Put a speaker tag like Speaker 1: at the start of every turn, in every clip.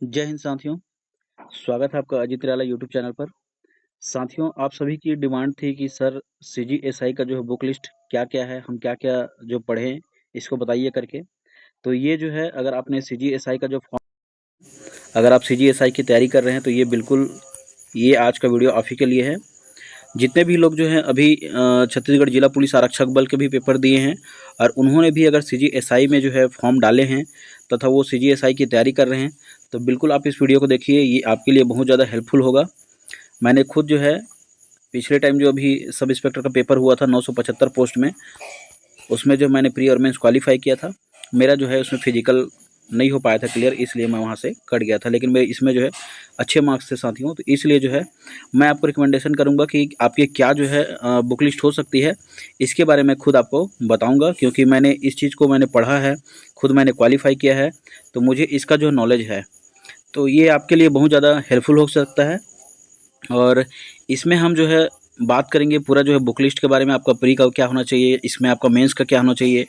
Speaker 1: जय हिंद साथियों, स्वागत है आपका अजीत निराला यूट्यूब चैनल पर। साथियों, आप सभी की डिमांड थी कि सर सीजीएसआई का जो है बुक लिस्ट क्या-क्या है, हम क्या-क्या जो पढ़ें, इसको बताइए करके। तो ये जो है अगर आपने सीजीएसआई का जो फॉर्म अगर आप सीजीएसआई की तैयारी कर रहे हैं तो ये बिल्कुल ये आज का वीडियो आप ही के लिए है। जितने भी लोग जो हैं अभी छत्तीसगढ़ जिला पुलिस आरक्षक बल के भी पेपर दिए हैं और उन्होंने भी अगर सीजीएसआई में जो है फॉर्म डाले हैं तथा वो सीजीएसआई की तैयारी कर रहे हैं, तो बिल्कुल आप इस वीडियो को देखिए, ये आपके लिए बहुत ज़्यादा हेल्पफुल होगा। मैंने खुद जो है पिछले टाइम जो अभी सब इंस्पेक्टर का पेपर हुआ था 975 पोस्ट में, उसमें जो मैंने प्री और मेंस क्वालीफाई किया था, मेरा जो है उसमें फिजिकल नहीं हो पाया था क्लियर, इसलिए मैं वहाँ से कट गया था। लेकिन मेरे इसमें जो है अच्छे मार्क्स थे साथियों, तो इसलिए जो है मैं आपको रिकमेंडेशन करूँगा कि आपकी क्या जो है बुक लिस्ट हो सकती है, इसके बारे में खुद आपको बताऊँगा, क्योंकि मैंने इस चीज़ को मैंने पढ़ा है, खुद मैंने क्वालीफाई किया है, तो मुझे इसका जो नॉलेज है, तो ये आपके लिए बहुत ज़्यादा हेल्पफुल हो सकता है। और इसमें हम जो है बात करेंगे पूरा जो है बुक लिस्ट के बारे में, आपका प्री का क्या होना चाहिए, इसमें आपका मेंस का क्या होना चाहिए।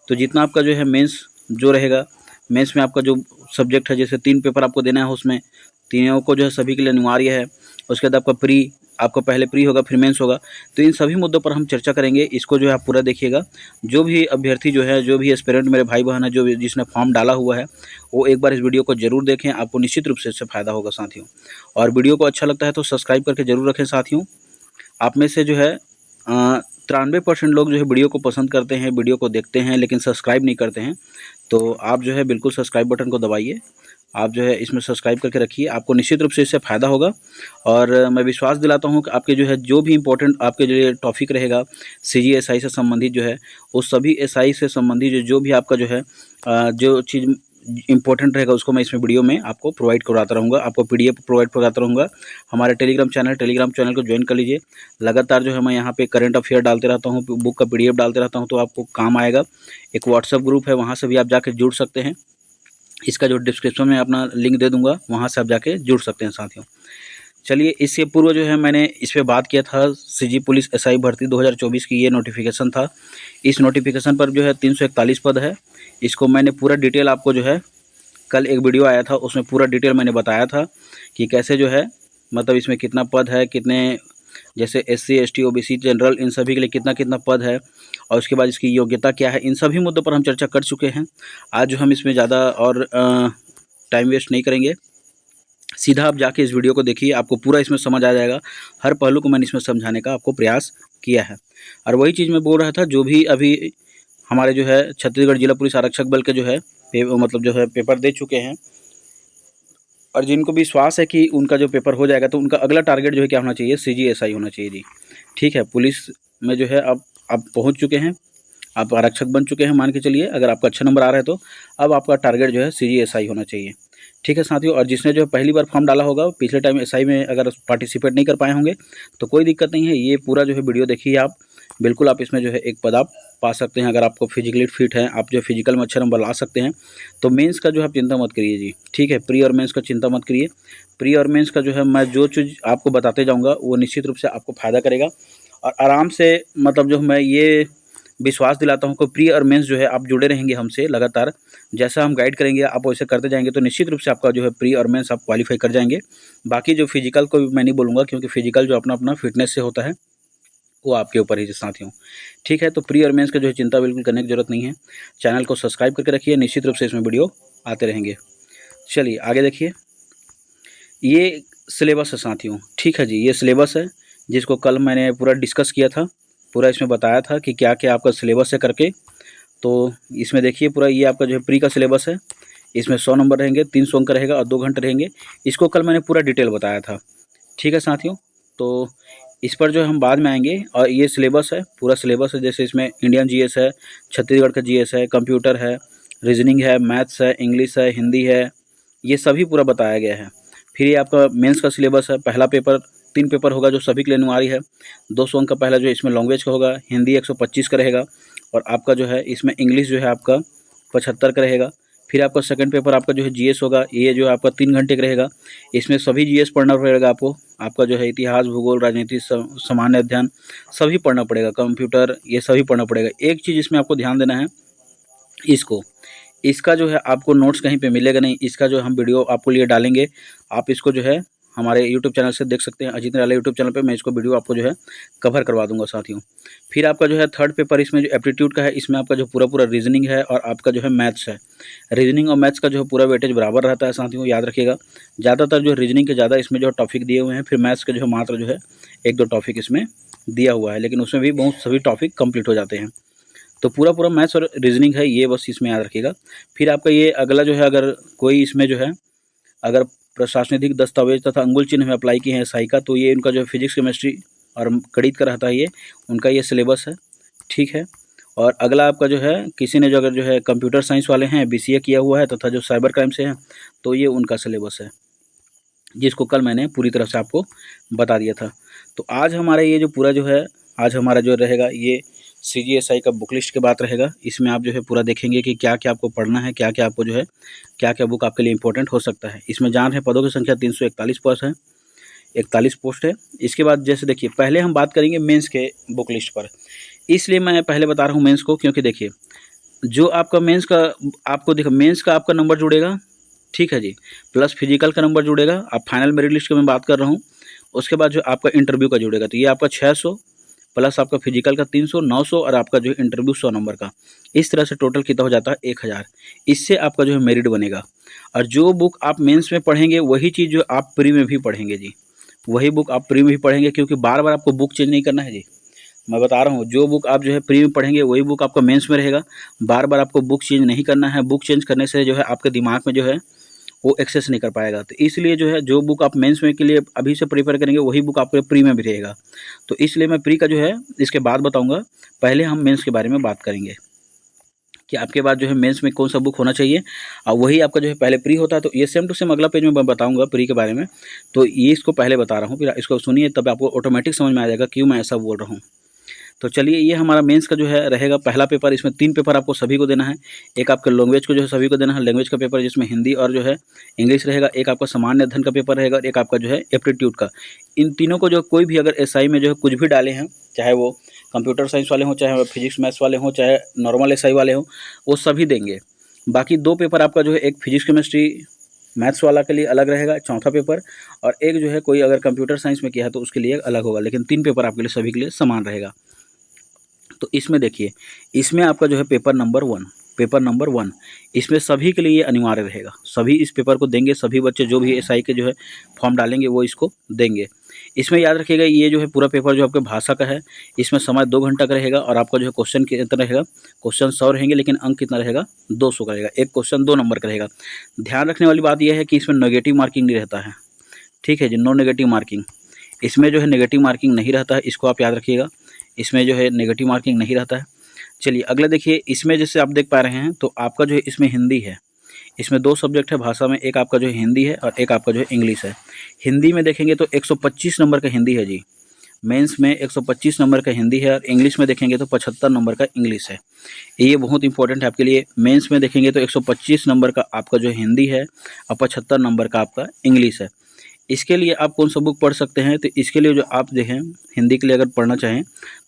Speaker 1: तो जितना आपका जो है मेंस जो रहेगा, मेंस में आपका जो सब्जेक्ट है, जैसे 3 पेपर आपको देना है, उसमें तीनों को जो है सभी के लिए अनिवार्य है। उसके बाद आपका प्री, आपका पहले प्री होगा फिर मेंस होगा। तो इन सभी मुद्दों पर हम चर्चा करेंगे, इसको जो है आप पूरा देखिएगा। जो भी अभ्यर्थी जो है, जो भी एस्पिरेंट मेरे भाई बहन है, जो भी जिसने फॉर्म डाला हुआ है, वो एक बार इस वीडियो को ज़रूर देखें, आपको निश्चित रूप से इससे फ़ायदा होगा साथियों। और वीडियो को अच्छा लगता है तो सब्सक्राइब करके ज़रूर रखें साथियों। आप में से जो है 93% लोग जो है वीडियो को पसंद करते हैं, वीडियो को देखते हैं, लेकिन सब्सक्राइब नहीं करते हैं। तो आप जो है बिल्कुल सब्सक्राइब बटन को दबाइए, आप जो है इसमें सब्सक्राइब करके रखिए, आपको निश्चित रूप से इससे फ़ायदा होगा। और मैं विश्वास दिलाता हूँ कि आपके जो है जो भी इम्पोर्टेंट आपके जो ये टॉपिक रहेगा सीजीएसआई से संबंधित जो है, उस सभी एसआई से संबंधित जो भी आपका जो है जो चीज़ इम्पोर्टेंट रहेगा, उसको मैं इसमें वीडियो में आपको प्रोवाइड करवाता रहूँगा, आपको पीडीएफ प्रोवाइड करवाता रहूँगा। हमारे टेलीग्राम चैनल को ज्वाइन कर लीजिए। लगातार जो है मैं यहाँ पे करंट अफेयर डालते रहता हूँ, बुक का पीडीएफ डालते रहता हूँ, तो आपको काम आएगा। एक व्हाट्सएप ग्रुप है, वहाँ से भी आप जाके जुड़ सकते हैं। इसका जो डिस्क्रिप्शन में अपना लिंक दे दूँगा, वहाँ से आप जाके जुड़ सकते हैं साथियों। चलिए, इससे पूर्व जो है मैंने इस पे बात किया था, सीजी पुलिस एसआई भर्ती 2024 की ये नोटिफिकेशन था। इस नोटिफिकेशन पर जो है 341 पद है। इसको मैंने पूरा डिटेल आपको जो है कल एक वीडियो आया था, उसमें पूरा डिटेल मैंने बताया था कि कैसे जो है मतलब इसमें कितना पद है, कितने जैसे एससी, एसटी, ओबीसी, जनरल, इन सभी के लिए कितना-कितना पद है और उसके बाद इसकी योग्यता क्या है, इन सभी मुद्दों पर हम चर्चा कर चुके हैं। आज जो हम इसमें ज़्यादा और टाइम वेस्ट नहीं करेंगे, सीधा आप जाके इस वीडियो को देखिए, आपको पूरा इसमें समझ आ जाएगा। हर पहलू को मैंने इसमें समझाने का आपको प्रयास किया है। और वही चीज़ मैं बोल रहा था, जो भी अभी हमारे जो है छत्तीसगढ़ जिला पुलिस आरक्षक बल के जो है मतलब जो है पेपर दे चुके हैं और जिनको विश्वास है कि उनका जो पेपर हो जाएगा, तो उनका अगला टारगेट जो है क्या होना चाहिए, सीजीएसआई होना चाहिए जी। ठीक है, पुलिस में जो है अब आप पहुँच चुके हैं, आप आरक्षक बन चुके हैं, मान के चलिए। अगर आपका अच्छा नंबर आ रहा है तो अब आपका टारगेट जो है सीजीएसआई होना चाहिए। ठीक है साथियों, और जिसने जो है पहली बार फॉर्म डाला होगा, पिछले टाइम एसआई में अगर पार्टिसिपेट नहीं कर पाए होंगे, तो कोई दिक्कत नहीं है, ये पूरा जो है वीडियो देखिए आप। बिल्कुल आप इसमें जो है एक पद आप पा सकते हैं, अगर आपको फिजिकली फिट हैं, आप जो फिजिकल में अच्छा नंबर ला सकते हैं। तो मेंस का जो है आप चिंता मत करिए जी, ठीक है। प्री और मेंस का चिंता मत करिए। प्री और मेंस का जो है मैं जो चीज़ आपको बताते जाऊँगा, वो निश्चित रूप से आपको फ़ायदा करेगा। और आराम से मतलब जो मैं ये विश्वास दिलाता हूँ कि प्री और मेंस जो है आप जुड़े रहेंगे हमसे लगातार, जैसा हम गाइड करेंगे आप वैसे करते जाएंगे, तो निश्चित रूप से आपका जो है प्री और मेंस आप क्वालिफाई कर जाएंगे। बाकी जो फिजिकल को मैं नहीं बोलूँगा, क्योंकि फिजिकल जो अपना अपना फिटनेस से होता है, वो आपके ऊपर ही साथियों। ठीक है, तो प्री और मेंस का जो है चिंता बिल्कुल करने की जरूरत नहीं है। चैनल को सब्सक्राइब करके रखिए, निश्चित रूप से इसमें वीडियो आते रहेंगे। चलिए आगे देखिए, ये सिलेबस है साथियों। ठीक है जी, ये सिलेबस है जिसको कल मैंने पूरा डिस्कस किया था, पूरा इसमें बताया था कि क्या क्या आपका सिलेबस है करके। तो इसमें देखिए पूरा ये आपका जो है प्री का सिलेबस है। इसमें 100 नंबर रहेंगे, 300 अंक रहेगा और 2 घंटे रहेंगे। इसको कल मैंने पूरा डिटेल बताया था। ठीक है साथियों, तो इस पर जो है हम बाद में आएंगे। और ये सिलेबस है, पूरा सिलेबस है, जैसे इसमें इंडियन जीएस है, छत्तीसगढ़ का जीएस है, कंप्यूटर है, रीजनिंग है, मैथ्स है, इंग्लिश है, हिंदी है, ये सभी पूरा बताया गया है। फिर ये आपका मेंस का सिलेबस है। पहला पेपर 3 पेपर होगा जो सभी के लिए अनिवार्य है। 200 अंक का पहला जो इसमें लैंग्वेज का होगा, हिंदी 125 का रहेगा और आपका जो है इसमें इंग्लिश जो है आपका 75 का रहेगा। फिर आपका सेकंड पेपर आपका जो है जीएस होगा, ये जो है आपका 3 घंटे का रहेगा। इसमें सभी जीएस पढ़ना पड़ेगा आपको। आपका जो है इतिहास, भूगोल, राजनीति, सामान्य अध्ययन सभी पढ़ना पड़ेगा, कंप्यूटर, ये सभी पढ़ना पड़ेगा। एक चीज़ इसमें आपको ध्यान देना है, इसको इसका जो है आपको नोट्स कहीं पे मिलेगा नहीं, इसका जो हम वीडियो आपको लिए डालेंगे, आप इसको जो है हमारे यूट्यूब चैनल से देख सकते हैं। अजीत निराला यूट्यूब चैनल पे मैं इसको वीडियो आपको जो है कवर करवा दूंगा साथियों। फिर आपका जो है थर्ड पेपर इसमें जो एप्टीट्यूड का है, इसमें आपका जो पूरा रीजनिंग है और आपका जो है मैथ्स है। रीजनिंग और मैथ्स का जो है पूरा वेटेज बराबर रहता है साथियों, याद रखिएगा। ज़्यादातर जो रीजनिंग के ज़्यादा इसमें जो टॉपिक दिए हुए हैं, फिर मैथ्स के जो है मात्र जो है 1-2 टॉपिक इसमें दिया हुआ है, लेकिन उसमें भी बहुत सभी टॉपिक कंप्लीट हो जाते हैं। तो पूरा मैथ्स और रीजनिंग है, ये बस इसमें याद रखिएगा। फिर आपका ये अगला जो है, अगर कोई इसमें जो है अगर प्रशासनिक दस्तावेज तथा अंगुल चिन्ह में अप्लाई किए हैं एसआई का, तो ये इनका जो है फिजिक्स केमिस्ट्री और गणित का रहता है, ये उनका ये सिलेबस है, ठीक है। और अगला आपका जो है किसी ने जो अगर जो है कंप्यूटर साइंस वाले हैं, बीसीए किया हुआ है तथा जो साइबर क्राइम से हैं, तो ये उनका सिलेबस है, जिसको कल मैंने पूरी तरह से आपको बता दिया था। तो आज हमारा ये जो पूरा जो है, आज हमारा जो रहेगा ये सीजीएसआई का बुक लिस्ट के बात रहेगा। इसमें आप जो है पूरा देखेंगे कि क्या क्या आपको पढ़ना है, क्या क्या आपको जो है क्या क्या बुक आपके लिए इंपॉर्टेंट हो सकता है। इसमें जान है पदों की संख्या 341 पोस्ट है, 41 पोस्ट है। इसके बाद जैसे देखिए, पहले हम बात करेंगे मेंस के बुक लिस्ट पर, इसलिए मैं पहले बता रहा हूँ मेंस को, क्योंकि देखिए जो आपका मेंस का आपको देखो, मेंस का आपका नंबर जुड़ेगा, ठीक है जी, प्लस फिजिकल का नंबर जुड़ेगा। आप फाइनल मेरिट लिस्ट की मैं बात कर रहा हूँ। उसके बाद जो आपका इंटरव्यू का जुड़ेगा, तो ये आपका 600 प्लस आपका फिजिकल का 300, 900 और आपका जो है इंटरव्यू 100 नंबर का। इस तरह से टोटल कितना हो जाता है 1000। इससे आपका जो है मेरिट बनेगा। और जो बुक आप मेंस में पढ़ेंगे वही चीज़ जो आप प्री में भी पढ़ेंगे जी, वही बुक आप प्री में भी पढ़ेंगे, क्योंकि बार बार आपको बुक चेंज नहीं करना है जी। मैं बता रहा हूँ, जो बुक आप जो है प्री में पढ़ेंगे वही बुक आपका मेंस में रहेगा। बार बार आपको बुक चेंज नहीं करना है। बुक चेंज करने से जो है आपके दिमाग में जो है वो एक्सेस नहीं कर पाएगा। तो इसलिए जो है जो बुक आप मेंस में के लिए अभी से प्रिपेयर करेंगे वही बुक आपके प्री में भी रहेगा। तो इसलिए मैं प्री का जो है इसके बाद बताऊंगा, पहले हम मेंस के बारे में बात करेंगे कि आपके बाद जो है मेंस में कौन सा बुक होना चाहिए, और वही आपका जो है पहले प्री होता है। तो ये सेम टू सेम अगला पेज में मैं बताऊंगा प्री के बारे में। तो ये इसको पहले बता रहा हूँ, फिर इसको सुनिए, तब आपको ऑटोमेटिक समझ में आ जाएगा क्यों मैं ऐसा बोल रहा हूँ। तो चलिए, ये हमारा मेंस का जो है रहेगा पहला पेपर। इसमें 3 पेपर आपको सभी को देना है। एक आपका लैंग्वेज को जो है सभी को देना है, लैंग्वेज का पेपर, जिसमें हिंदी और जो है इंग्लिश रहेगा। एक आपका सामान्य अध्ययन का पेपर रहेगा और एक आपका जो है एप्टीट्यूड का। इन तीनों को जो कोई भी अगर एसआई में जो है कुछ भी डाले हैं, चाहे वो कंप्यूटर साइंस वाले हों, चाहे फिजिक्स मैथ्स वाले हों, चाहे नॉर्मल एसआई वाले हों, वो सभी देंगे। बाकी 2 पेपर आपका जो है, एक फिजिक्स केमिस्ट्री मैथ्स वाला के लिए अलग रहेगा चौथा पेपर, और एक जो है कोई अगर कंप्यूटर साइंस में किया है तो उसके लिए अलग होगा, लेकिन 3 पेपर आपके लिए सभी के लिए समान रहेगा। तो इसमें देखिए, इसमें आपका जो है पेपर नंबर 1 इसमें सभी के लिए ये अनिवार्य रहेगा। सभी इस पेपर को देंगे, सभी बच्चे जो भी एसआई के जो है फॉर्म डालेंगे वो इसको देंगे। इसमें याद रखिएगा, ये जो है पूरा पेपर जो आपके भाषा का है, इसमें समय 2 घंटा का रहेगा और आपका जो है क्वेश्चन कितना रहेगा, क्वेश्चन 100 रहेंगे, लेकिन अंक कितना रहेगा, 200 का रहेगा। एक क्वेश्चन 2 नंबर का रहेगा। ध्यान रखने वाली बात यह है कि इसमें नेगेटिव मार्किंग नहीं रहता है, ठीक है जी, नो नेगेटिव मार्किंग। इसमें जो है नेगेटिव मार्किंग नहीं रहता है, इसको आप याद रखिएगा। इसमें जो है नेगेटिव मार्किंग नहीं रहता है। चलिए अगला देखिए, इसमें जैसे आप देख पा रहे हैं, तो आपका जो है इसमें हिंदी है। इसमें 2 सब्जेक्ट है भाषा में, एक आपका जो है हिंदी है और एक आपका जो है इंग्लिश है। हिंदी में देखेंगे तो 125 नंबर का हिंदी है जी, मेंस में 125 नंबर का हिंदी है, और इंग्लिश में देखेंगे तो 75 नंबर का इंग्लिश है। ये बहुत इंपॉर्टेंट है आपके लिए। मेंस में देखेंगे तो 125 नंबर का आपका जो हिंदी है और 75 नंबर का आपका इंग्लिश है। इसके लिए आप कौन सा बुक पढ़ सकते हैं, तो इसके लिए जो आप देखें हिंदी के लिए अगर पढ़ना चाहें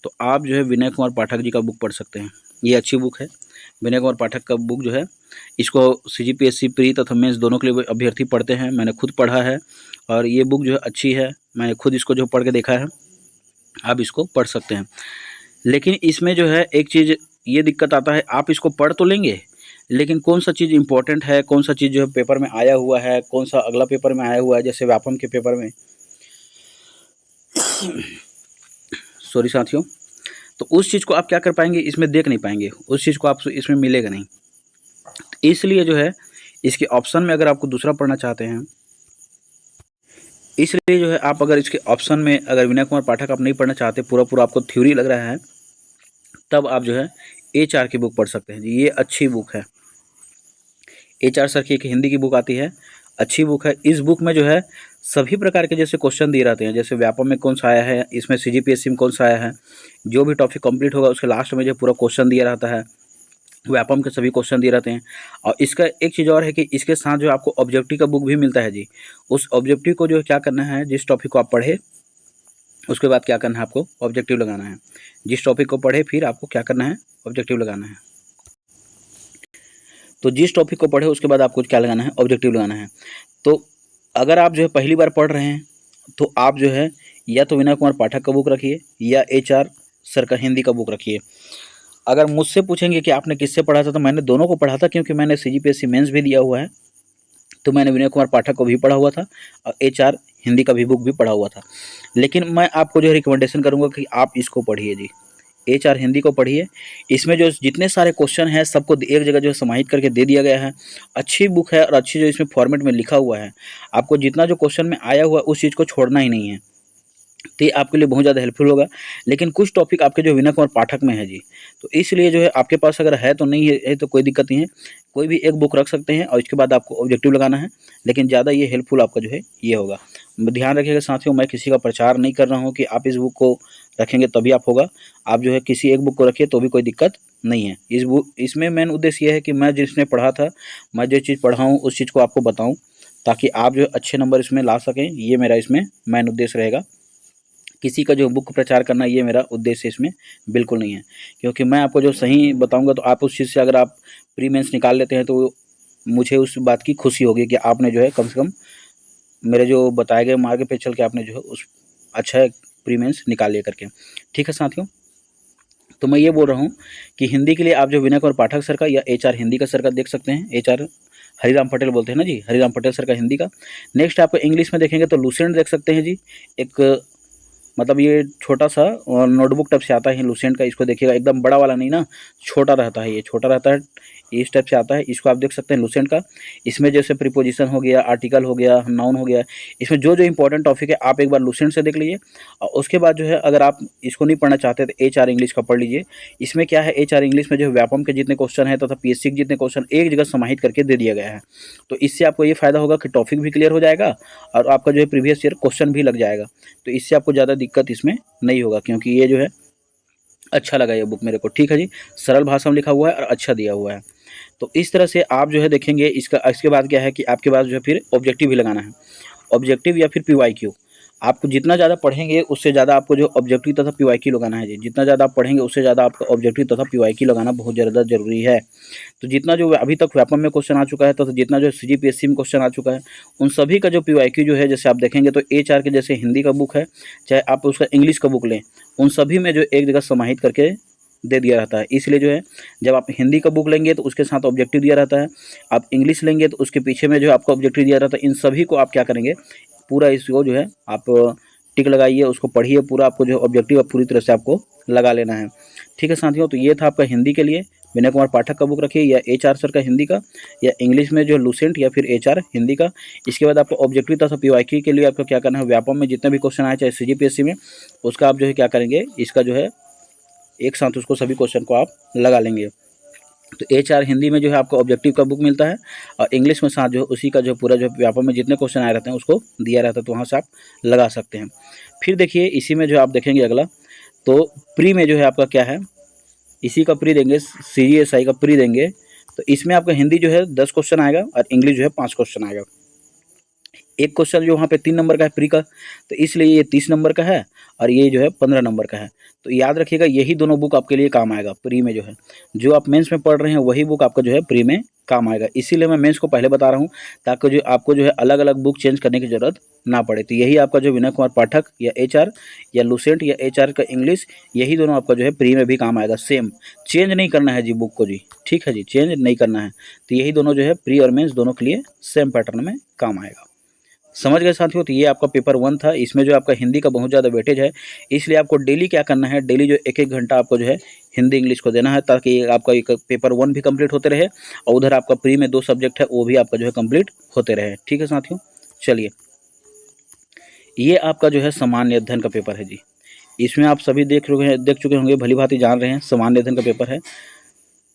Speaker 1: तो आप जो है विनय कुमार पाठक जी का बुक पढ़ सकते हैं। ये अच्छी बुक है, विनय कुमार पाठक का बुक जो है, इसको सीजीपीएससी प्री तथा मेंस दोनों के लिए अभ्यर्थी पढ़ते हैं। मैंने खुद पढ़ा है और ये बुक जो है अच्छी है, मैंने खुद इसको जो पढ़ के देखा है, आप इसको पढ़ सकते हैं। लेकिन इसमें जो है एक चीज़ ये दिक्कत आता है, आप इसको पढ़ तो लेंगे, लेकिन कौन सा चीज़ इंपॉर्टेंट है, कौन सा चीज़ जो है पेपर में आया हुआ है, कौन सा अगला पेपर में आया हुआ है, जैसे व्यापम के पेपर में सॉरी साथियों, तो उस चीज़ को आप क्या कर पाएंगे, इसमें देख नहीं पाएंगे, उस चीज़ को आप इसमें मिलेगा नहीं। तो इसलिए जो है इसके ऑप्शन में अगर आपको दूसरा पढ़ना चाहते हैं, इसलिए जो है आप अगर इसके ऑप्शन में अगर विनय कुमार पाठक आप नहीं पढ़ना चाहते, पूरा आपको थ्योरी लग रहा है, तब आप जो है HR की बुक पढ़ सकते हैं जी। ये अच्छी बुक है, HR सर की एक हिंदी की बुक आती है, अच्छी बुक है। इस बुक में जो है सभी प्रकार के जैसे क्वेश्चन दिए रहते हैं, जैसे व्यापम में कौन सा आया है, इसमें सीजीपीएससी में कौन सा आया है, जो भी टॉपिक कंप्लीट होगा उसके लास्ट में जो पूरा क्वेश्चन दिया रहता है, व्यापम के सभी क्वेश्चन दिए रहते हैं। और इसका एक चीज़ और है कि इसके साथ जो आपको ऑब्जेक्टिव का बुक भी मिलता है जी। उस ऑब्जेक्टिव को जो है क्या करना है, जिस टॉपिक को आप पढ़े उसके बाद क्या करना है, आपको ऑब्जेक्टिव लगाना है। जिस टॉपिक को पढ़े फिर आपको क्या करना है, ऑब्जेक्टिव लगाना है। तो जिस टॉपिक को पढ़े उसके बाद आपको क्या लगाना है, ऑब्जेक्टिव लगाना है। तो अगर आप जो है पहली बार पढ़ रहे हैं तो आप जो है या तो विनय कुमार पाठक का बुक रखिए या HR सर का हिंदी का बुक रखिए। अगर मुझसे पूछेंगे कि आपने किससे पढ़ा था, तो मैंने दोनों को पढ़ा था, क्योंकि मैंने CGPSC मेंस भी दिया हुआ है। तो मैंने विनय कुमार पाठक को भी पढ़ा हुआ था और HR हिंदी का भी बुक भी पढ़ा हुआ था। लेकिन मैं आपको जो है रिकमेंडेशन करूँगा कि आप इसको पढ़िए जी, HR हिंदी को पढ़िए। इसमें जो जितने सारे क्वेश्चन हैं सबको एक जगह जो है समाहित करके दे दिया गया है। अच्छी बुक है और अच्छी जो इसमें फॉर्मेट में लिखा हुआ है। आपको जितना जो क्वेश्चन में आया हुआ है उस चीज़ को छोड़ना ही नहीं है, तो ये आपके लिए बहुत ज़्यादा हेल्पफुल होगा। लेकिन कुछ टॉपिक आपके जो विनय कुमार पाठक में है जी, तो इसलिए जो है आपके पास अगर है तो नहीं है तो कोई दिक्कत नहीं है, कोई भी एक बुक रख सकते हैं और इसके बाद आपको ऑब्जेक्टिव लगाना है। लेकिन ज़्यादा ये हेल्पफुल आपका जो है ये होगा। ध्यान रखिएगा साथियों, मैं किसी का प्रचार नहीं कर रहा हूँ कि आप इस बुक को रखेंगे तभी आप होगा। आप जो है किसी एक बुक को रखिए तो भी कोई दिक्कत नहीं है। इस बुक इसमें मेन उद्देश्य ये है कि मैं जिसने पढ़ा था, मैं जो चीज़ पढ़ा हूँ उस चीज़ को आपको बताऊँ, ताकि आप जो अच्छे नंबर इसमें ला सकें। ये मेरा इसमें मेन उद्देश्य रहेगा। किसी का जो बुक प्रचार करना ये मेरा उद्देश्य इसमें बिल्कुल नहीं है, क्योंकि मैं आपको जो सही बताऊंगा तो आप उस चीज़ से अगर आप प्री मेंस निकाल लेते हैं तो मुझे उस बात की खुशी होगी कि आपने जो है कम से कम मेरे जो बताए गए मार्ग पे चल के आपने जो है उस अच्छा प्री मेंस निकाल लिया करके। ठीक है साथियों, तो मैं ये बोल रहा हूँ कि हिंदी के लिए आप जो विनय कुमार पाठक सर का या HR हिंदी का सर का देख सकते हैं। HR हरिराम पटेल बोलते हैं ना जी, हरिराम पटेल सर का हिंदी का। नेक्स्ट आपको इंग्लिश में देखेंगे तो लूसेंट देख सकते हैं जी। एक मतलब ये छोटा सा नोटबुक टाइप से आता है लूसेंट का, इसको देखिएगा, एकदम बड़ा वाला नहीं ना, छोटा रहता है, ये छोटा रहता है, इस टाइप से आता है। इसको आप देख सकते हैं लूसेंट का। इसमें जैसे प्रीपोजिशन हो गया, आर्टिकल हो गया, नाउन हो गया, इसमें जो जो इंपॉर्टेंट टॉपिक है आप एक बार लूसेंट से देख लीजिए। और उसके बाद जो है अगर आप इसको नहीं पढ़ना चाहते तो HR इंग्लिश का पढ़ लीजिए। इसमें क्या है, HR इंग्लिश में जो व्यापम के जितने क्वेश्चन है तथा PSC के जितने क्वेश्चन एक जगह समाहित करके दे दिया गया है। तो इससे आपको ये फायदा होगा कि टॉपिक भी क्लियर हो जाएगा और आपका जो है प्रीवियस ईयर क्वेश्चन भी लग जाएगा। तो इससे आपको ज़्यादा दिक्कत इसमें नहीं होगा, क्योंकि ये जो है अच्छा लगा ये बुक मेरे को। ठीक है जी, सरल भाषा में लिखा हुआ है और अच्छा दिया हुआ है। तो इस तरह से आप जो है देखेंगे। इसके बाद क्या है कि आपके पास जो है फिर ऑब्जेक्टिव भी लगाना है। ऑब्जेक्टिव या फिर PYQ, आपको जितना ज़्यादा पढ़ेंगे उससे ज़्यादा आपको जो ऑब्जेक्टिव तथा PYQ लगाना है जी। जितना ज़्यादा आप पढ़ेंगे उससे ज़्यादा आपको ऑब्जेक्टिव तथा PYQ लगाना बहुत ज़्यादा जरूरी है। तो जितना जो अभी तक व्यापम में क्वेश्चन आ चुका है तथा जितना जो CGPSC में क्वेश्चन आ चुका है, उन सभी का जो PYQ जो है, जैसे आप देखेंगे तो HR के जैसे हिंदी का बुक है, चाहे आप उसका इंग्लिश का बुक लें, उन सभी में जो एक जगह समाहित करके दे दिया रहता है। इसलिए जो है जब आप हिंदी का बुक लेंगे तो उसके साथ ऑब्जेक्टिव दिया रहता है, आप इंग्लिश लेंगे तो उसके पीछे में जो आपका ऑब्जेक्टिव दिया रहता है। इन सभी को आप क्या करेंगे, पूरा इसको जो है आप टिक लगाइए, उसको पढ़िए पूरा। आपको जो ऑब्जेक्टिव पूरी तरह से आपको लगा लेना है। ठीक है साथियों, तो ये था आपका हिंदी के लिए विनय कुमार पाठक का बुक रखिए या HR सर का हिंदी का, या इंग्लिश में जो लूसेंट या फिर HR हिंदी का। इसके बाद आपको ऑब्जेक्टिव तथा PYQ के लिए आपको क्या करना है, व्यापम में जितने भी क्वेश्चन आए चाहे CGPSC में, उसका आप जो है क्या करेंगे, इसका जो है एक साथ उसको सभी क्वेश्चन को आप लगा लेंगे। तो HR हिंदी में जो है आपको ऑब्जेक्टिव का बुक मिलता है और इंग्लिश में साथ जो है उसी का जो पूरा जो व्यापम में जितने क्वेश्चन आए रहते हैं उसको दिया रहता है, तो वहाँ से आप लगा सकते हैं। फिर देखिए इसी में जो आप देखेंगे अगला, तो प्री में जो है आपका क्या है, इसी का प्री देंगे, CGSI का प्री देंगे। तो इसमें आपका हिंदी जो है 10 क्वेश्चन आएगा और इंग्लिश जो है 5 क्वेश्चन आएगा। एक क्वेश्चन जो वहाँ पे 3 नंबर का है प्री का, तो इसलिए ये 30 नंबर का है और ये जो है 15 नंबर का है। तो याद रखिएगा यही दोनों बुक आपके लिए काम आएगा प्री में। जो है जो आप मेंस में पढ़ रहे हैं वही बुक आपका जो है प्री में काम आएगा। इसीलिए मैं मेंस को पहले बता रहा हूँ, ताकि जो आपको जो है अलग अलग बुक चेंज करने की ज़रूरत ना पड़े। तो यही आपका जो विनय कुमार पाठक या HR या लूसेंट या HR का इंग्लिश, यही दोनों आपका जो है प्री में भी काम आएगा। सेम चेंज नहीं करना है जी बुक को जी, ठीक है जी, चेंज नहीं करना है। तो यही दोनों जो है प्री और मेंस दोनों के लिए सेम पैटर्न में काम आएगा। समझ गए साथियों, तो ये आपका पेपर 1 था। इसमें जो आपका हिंदी का बहुत ज़्यादा वेटेज है, इसलिए आपको डेली क्या करना है, डेली जो 1-1 घंटा आपको जो है हिंदी इंग्लिश को देना है, ताकि आपका एक पेपर 1 भी कंप्लीट होते रहे और उधर आपका प्री में 2 सब्जेक्ट है वो भी आपका जो है कंप्लीट होते रहे। ठीक है साथियों, चलिए ये आपका जो है सामान्य अध्ययन का पेपर है जी। इसमें आप सभी देख चुके होंगे, भली भांति जान रहे हैं सामान्य अध्ययन का पेपर है।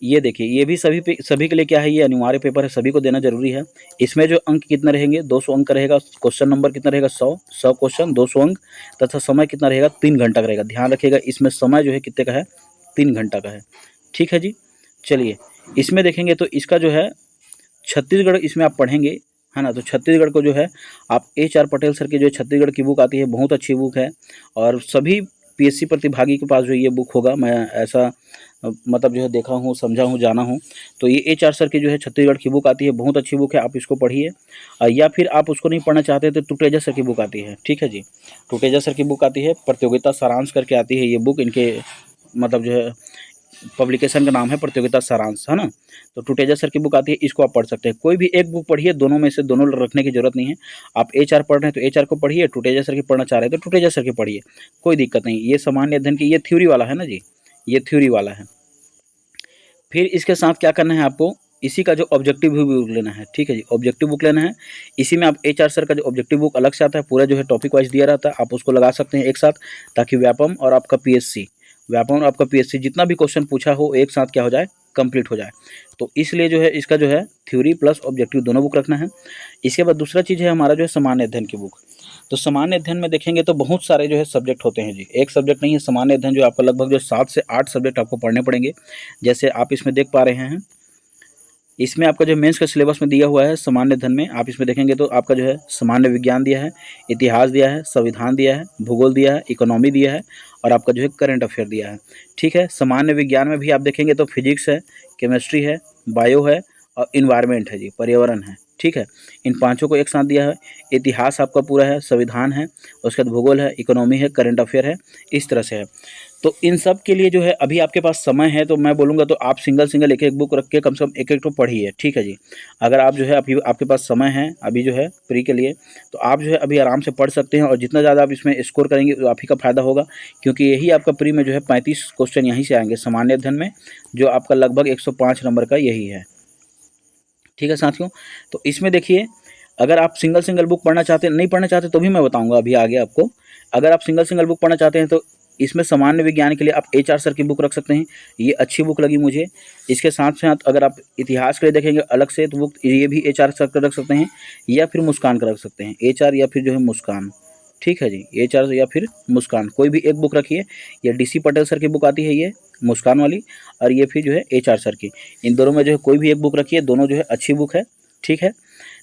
Speaker 1: ये देखिए ये भी सभी के लिए क्या है, ये अनिवार्य पेपर है, सभी को देना जरूरी है। इसमें जो अंक कितना रहेंगे, 200 अंक का रहेगा। क्वेश्चन नंबर कितना रहेगा, 100 क्वेश्चन 200 अंक, तथा समय कितना रहेगा, 3 घंटा का रहेगा। ध्यान रखिएगा इसमें समय जो है कितने का है, 3 घंटा का है। ठीक है जी, चलिए इसमें देखेंगे तो इसका जो है छत्तीसगढ़ इसमें आप पढ़ेंगे, है ना। तो छत्तीसगढ़ को जो है आप HR पटेल सर की जो छत्तीसगढ़ की बुक आती है, बहुत अच्छी बुक है और सभी PSC प्रतिभागी के पास जो ये बुक होगा, मैं ऐसा मतलब जो है देखा हूँ, समझा हूँ, जाना हूँ। तो ये HR सर की जो है छत्तीसगढ़ की बुक आती है, बहुत अच्छी बुक है, आप इसको पढ़िए। या फिर आप उसको नहीं पढ़ना चाहते तो टुटेजा सर की बुक आती है, ठीक है जी। टुटेजा सर की बुक आती है, प्रतियोगिता सारांश करके आती है ये बुक, इनके मतलब जो है पब्लिकेशन का नाम है प्रतियोगिता सारांश, है ना। तो टुटेजा सर की बुक आती है, इसको आप पढ़ सकते हैं। कोई भी एक बुक पढ़िए, दोनों में से दोनों रखने की जरूरत नहीं है। आप HR पढ़ रहे हैं तो HR को पढ़िए, टुटेजा सर की पढ़ना चाह रहे हैं तो टुटेजा सर की पढ़िए, कोई दिक्कत नहीं। ये सामान्य अध्ययन की, ये थ्योरी वाला है ना जी, ये थ्योरी वाला है। फिर इसके साथ क्या करना है आपको, इसी का जो ऑब्जेक्टिव बुक लेना है, ठीक है जी, ऑब्जेक्टिव बुक लेना है। इसी में आप HR सर का जो ऑब्जेक्टिव बुक अलग से आता है, पूरा जो है टॉपिक वाइज दिया रहता है, आप उसको लगा सकते हैं एक साथ, ताकि व्यापम और आपका PSC जितना भी क्वेश्चन पूछा हो एक साथ क्या हो जाए, कंप्लीट हो जाए। तो इसलिए जो है इसका जो है थ्योरी प्लस ऑब्जेक्टिव दोनों बुक रखना है। इसके बाद दूसरा चीज़ है हमारा जो है सामान्य अध्ययन की बुक। तो सामान्य अध्ययन में देखेंगे तो बहुत सारे जो है सब्जेक्ट होते हैं जी, एक सब्जेक्ट नहीं है सामान्य अध्ययन, जो आपका लगभग जो 7 से 8 सब्जेक्ट आपको पढ़ने पड़ेंगे। जैसे आप इसमें देख पा रहे हैं, इसमें आपका जो मेंस का सिलेबस में दिया हुआ है सामान्य अध्ययन में, आप इसमें देखेंगे तो आपका जो है सामान्य विज्ञान दिया है, इतिहास दिया है, संविधान दिया है, भूगोल दिया है, इकोनॉमी दिया है, और आपका जो है करंट अफेयर दिया है, ठीक है। सामान्य विज्ञान में भी आप देखेंगे तो फिजिक्स है, केमिस्ट्री है, बायो है, और इन्वायरमेंट है जी, पर्यावरण है, ठीक है। इन पांचों को एक साथ दिया है। इतिहास आपका पूरा है, संविधान है, उसके बाद भूगोल है, इकोनॉमी है, करंट अफेयर है, इस तरह से है। तो इन सब के लिए जो है अभी आपके पास समय है, तो मैं बोलूँगा तो आप सिंगल एक एक बुक रख के कम से कम एक एक तो पढ़िए, ठीक है जी। अगर आप जो है अभी आपके पास समय है अभी जो है प्री के लिए, तो आप जो है अभी आराम से पढ़ सकते हैं, और जितना ज़्यादा आप इसमें स्कोर करेंगे तो आप ही का फायदा होगा, क्योंकि यही आपका प्री में जो है 35 क्वेश्चन यहीं से आएंगे सामान्य अध्ययन में, जो आपका लगभग 105 नंबर का यही है, ठीक है साथियों। तो इसमें देखिए, अगर आप सिंगल बुक पढ़ना चाहते हैं, नहीं पढ़ना चाहते तो भी मैं बताऊंगा अभी आगे आपको। अगर आप सिंगल बुक पढ़ना चाहते हैं तो इसमें सामान्य विज्ञान के लिए आप HR सर की बुक रख सकते हैं, ये अच्छी बुक लगी मुझे। इसके साथ साथ अगर आप इतिहास के लिए देखेंगे अलग से तो बुक ये भी HR सर का रख सकते हैं, या फिर मुस्कान का रख सकते हैं, HR या फिर जो है मुस्कान, ठीक है जी, HR या फिर मुस्कान, कोई भी एक बुक रखिए। ये DC पटेल सर की बुक आती है, ये मुस्कान वाली, और ये फिर जो है HR सर की, इन दोनों में जो है कोई भी एक बुक रखिए, दोनों जो है अच्छी बुक है, ठीक है।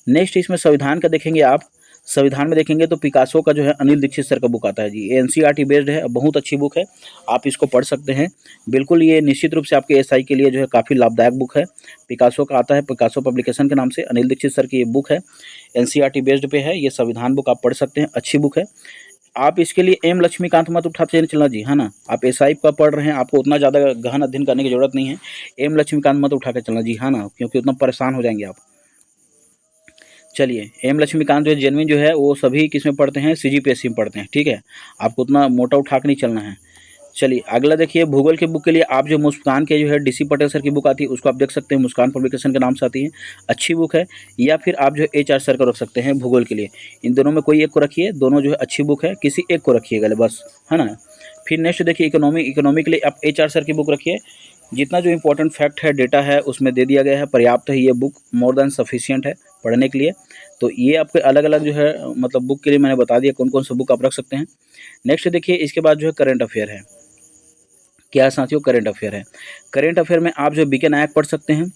Speaker 1: नेक्स्ट इसमें संविधान का देखेंगे आप, संविधान में देखेंगे तो पिकासो का जो है अनिल दीक्षित सर का बुक आता है जी, ये NCERT बेस्ड है, बहुत अच्छी बुक है, आप इसको पढ़ सकते हैं बिल्कुल। ये निश्चित रूप से आपके SI के लिए जो है काफ़ी लाभदायक बुक है। पिकासो का आता है, पिकासो पब्लिकेशन के नाम से अनिल दीक्षित सर की ये बुक है, NCERT बेस्ड पे है, ये संविधान बुक आप पढ़ सकते हैं, अच्छी बुक है। आप इसके लिए M लक्ष्मीकांत मत उठाते चलना जी, है ना। आप SI का पढ़ रहे हैं, आपको उतना ज़्यादा गहन अध्ययन करने की जरूरत नहीं है, M लक्ष्मीकांत मत उठा के चलना जी, हाँ ना, क्योंकि उतना परेशान हो जाएंगे आप। चलिए, M लक्ष्मीकांत जो है जेनविन जो है वो सभी किसमें पढ़ते हैं, CGPSC में पढ़ते हैं, ठीक है। आपको उतना मोटा उठा के नहीं चलना है। चलिए अगला देखिए, भूगोल के बुक के लिए आप जो मुस्कान के जो है DC पटेल सर की बुक आती है उसको आप देख सकते हैं, मुस्कान पब्लिकेशन के नाम से आती है, अच्छी बुक है। या फिर आप जो है HR सर का रख सकते हैं भूगोल के लिए, इन दोनों में कोई एक को रखिए, दोनों जो है अच्छी बुक है, किसी एक को रखिएगा बस, है ना। फिर नेक्स्ट देखिए इकोनॉमी के लिए आप HR सर की बुक रखिए, जितना जो इंपॉर्टेंट फैक्ट है, डेटा है, उसमें दे दिया गया है, पर्याप्त है, ये बुक मोर देन सफिशिएंट है पढ़ने के लिए। तो ये आपके अलग अलग जो है मतलब बुक के लिए मैंने बता दिया कौन कौन सा बुक आप रख सकते हैं। नेक्स्ट देखिए, इसके बाद जो है करंट अफेयर है, क्या है साथियों, करंट अफेयर है। करंट अफेयर में आप जो BK नायक पढ़ सकते हैं,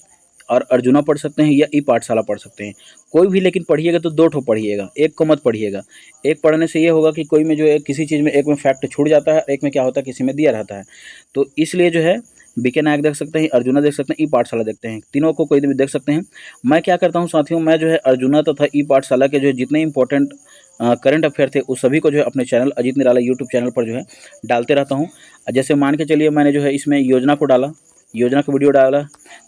Speaker 1: और अर्जुना पढ़ सकते हैं, या ई-पाठशाला पढ़ सकते हैं, कोई भी, लेकिन पढ़िएगा तो 2 ठो पढ़िएगा, एक को मत पढ़िएगा। एक पढ़ने से ये होगा कि कोई में जो है किसी चीज़ में एक में फैक्ट छूट जाता है, एक में क्या होता है किसी में दिया रहता है। तो इसलिए जो है BK नायक देख सकते हैं, अर्जुना देख सकते हैं, ई-पाठशाला देखते हैं, तीनों को कोई भी देख सकते हैं। मैं क्या करता हूँ साथियों, मैं जो है अर्जुना तथा ई-पाठशाला के जो है जितने इंपॉर्टेंट करंट अफेयर थे उस सभी को जो है अपने चैनल अजीत निराला यूट्यूब चैनल पर जो है डालते रहता हूँ। जैसे मान के चलिए मैंने जो है इसमें योजना को डाला, योजना का वीडियो डाला,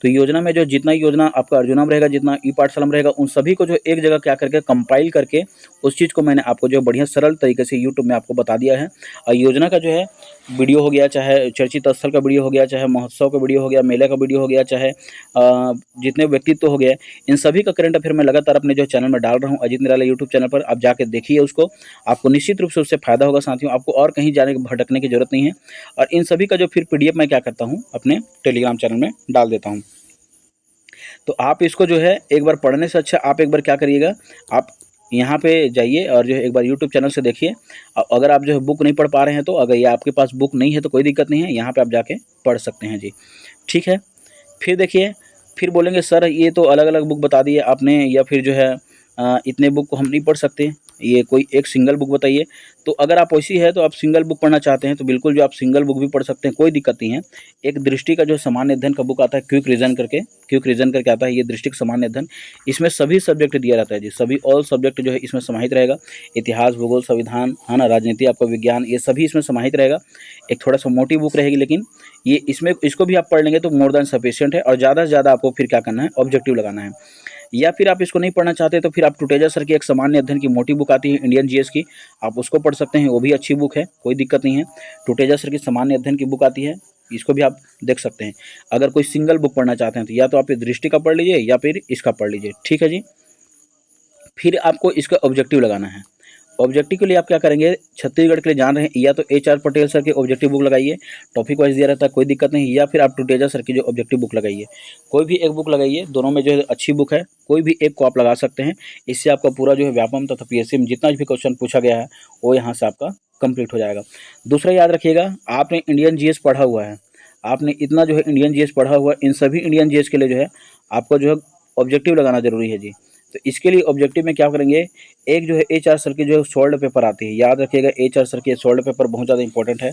Speaker 1: तो योजना में जो जितना योजना आपका अर्जुना में रहेगा, जितना ई-पाठशाला में रहेगा, उन सभी को जो एक जगह क्या करके कंपाइल करके उस चीज़ को मैंने आपको जो बढ़िया सरल तरीके से यूट्यूब में आपको बता दिया है। और योजना का जो है वीडियो हो गया, चाहे चर्चित स्थल का वीडियो हो गया, चाहे महोत्सव का वीडियो हो गया, मेले का वीडियो हो गया, चाहे जितने व्यक्तित्व हो गए, इन सभी का करंट अफेयर मैं लगातार अपने जो चैनल में डाल रहा हूँ, अजीत निराला यूट्यूब चैनल पर, आप जाके देखिए उसको, आपको निश्चित रूप से उससे फायदा होगा साथियों, आपको और कहीं जाने भटकने की जरूरत नहीं है। और इन सभी का जो फिर PDF मैं क्या करता हूँ अपने टेलीग्राम चैनल में डाल देता हूँ। तो आप इसको जो है एक बार पढ़ने से अच्छा आप एक बार क्या करिएगा, आप यहाँ पे जाइए और जो है एक बार यूट्यूब चैनल से देखिए। अगर आप जो है बुक नहीं पढ़ पा रहे हैं, तो अगर ये आपके पास बुक नहीं है तो कोई दिक्कत नहीं है, यहाँ पे आप जाके पढ़ सकते हैं जी, ठीक है। फिर देखिए, फिर बोलेंगे सर ये तो अलग अलग बुक बता दिए आपने, या फिर जो है इतने बुक को हम नहीं पढ़ सकते। ये कोई एक सिंगल बुक बताइए। तो अगर आप वैसी है तो आप सिंगल बुक पढ़ना चाहते हैं तो बिल्कुल जो आप सिंगल बुक भी पढ़ सकते हैं, कोई दिक्कत नहीं है। एक दृष्टि का जो सामान्य अध्ययन का बुक आता है क्विक रिवीजन करके आता है, ये दृष्टि का सामान्य अध्ययन, इसमें सभी सब्जेक्ट दिया रहता है जी, सभी ऑल सब्जेक्ट जो है इसमें समाहित रहेगा। इतिहास, भूगोल, संविधान, है ना, राजनीति, आपका विज्ञान, ये सभी इसमें समाहित रहेगा। एक थोड़ा सा मोटी बुक रहेगी, लेकिन ये इसमें इसको भी आप पढ़ लेंगे तो मोर देन सफिशिएंट है। और ज़्यादा से ज़्यादा आपको फिर क्या करना है, ऑब्जेक्टिव लगाना है। या फिर आप इसको नहीं पढ़ना चाहते तो फिर आप टुटेजा सर की एक सामान्य अध्ययन की मोटी बुक आती है इंडियन जीएस की, आप उसको पढ़ सकते हैं, वो भी अच्छी बुक है, कोई दिक्कत नहीं है। टुटेजा सर की सामान्य अध्ययन की बुक आती है, इसको भी आप देख सकते हैं। अगर कोई सिंगल बुक पढ़ना चाहते हैं तो या तो आप ये दृष्टि का पढ़ लीजिए या फिर इसका पढ़ लीजिए, ठीक है जी। फिर आपको इसका ऑब्जेक्टिव लगाना है। ऑब्जेक्टिव के लिए आप क्या करेंगे, छत्तीसगढ़ के लिए जान रहे हैं या तो HR पटेल सर के ऑब्जेक्टिव बुक लगाइए, टॉपिक वाइज दिया रहता है, कोई दिक्कत नहीं। या फिर आप टुटेजा सर की जो ऑब्जेक्टिव बुक लगाइए, कोई भी एक बुक लगाइए, दोनों में जो है अच्छी बुक है, कोई भी एक को आप लगा सकते हैं। इससे आपका पूरा जो है व्यापम तथा PSC में जितना भी क्वेश्चन पूछा गया है वो यहाँ से आपका कंप्लीट हो जाएगा। दूसरा याद रखिएगा, आपने इंडियन GS पढ़ा हुआ है, आपने इतना जो है इंडियन GS पढ़ा हुआ है, इन सभी इंडियन GS के लिए जो है आपको जो है ऑब्जेक्टिव लगाना जरूरी है जी। तो इसके लिए ऑब्जेक्टिव में क्या करेंगे, एक जो है HR सर की जो सोल्ड पेपर आती है, याद रखिएगा HR सर की सोल्ड पेपर बहुत ज़्यादा इंपॉर्टेंट है।